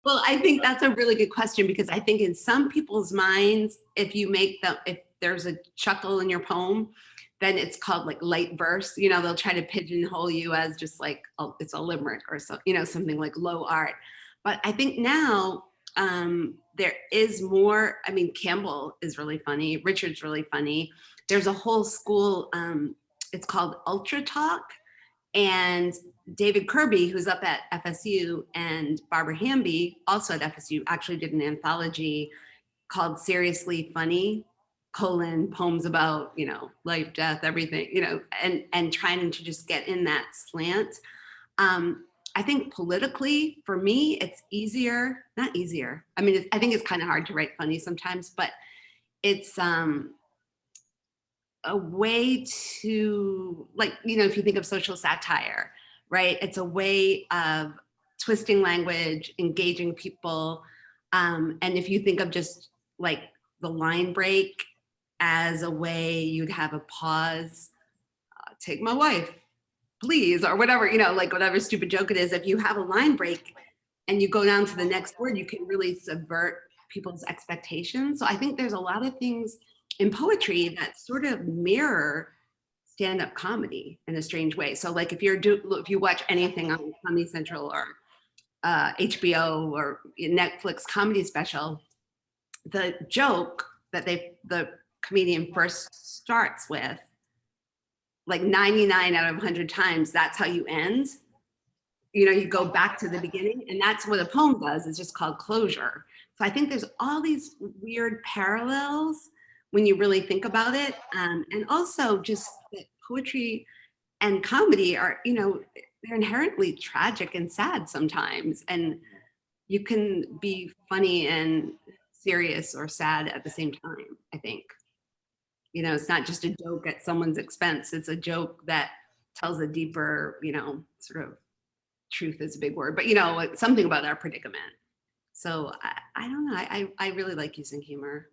Well, I think that's a really good question, because I think in some people's minds, if you make them, if there's a chuckle in your poem, then it's called like light verse. You know, they'll try to pigeonhole you as just like, oh, it's a limerick or so, you know, something like low art. But I think now there is more. I mean, Campbell is really funny. Richard's really funny. There's a whole school. It's called Ultra Talk, and David Kirby, who's up at FSU, and Barbara Hamby, also at FSU, actually did an anthology called Seriously Funny, poems about, you know, life, death, everything, you know, and trying to just get in that slant. I think politically, for me, it's easier, not easier. I mean, I think it's kind of hard to write funny sometimes, but it's a way to, like, you know, if you think of social satire, right? It's a way of twisting language, engaging people. And if you think of just like the line break as a way you'd have a pause, take my wife, please, or whatever, you know, like whatever stupid joke it is, if you have a line break and you go down to the next word, you can really subvert people's expectations. So I think there's a lot of things in poetry that sort of mirror stand-up comedy in a strange way. So like if if you watch anything on Comedy Central or HBO or Netflix comedy special, the joke that the comedian first starts with, like 99 out of 100 times, that's how you end. You know, you go back to the beginning, and that's what a poem does. It's just called closure. So I think there's all these weird parallels when you really think about it. And also just that poetry and comedy are, you know, they're inherently tragic and sad sometimes. And you can be funny and serious or sad at the same time, I think. You know, it's not just a joke at someone's expense. It's a joke that tells a deeper, you know, sort of, truth is a big word, but you know, something about our predicament. So I don't know. I really like using humor.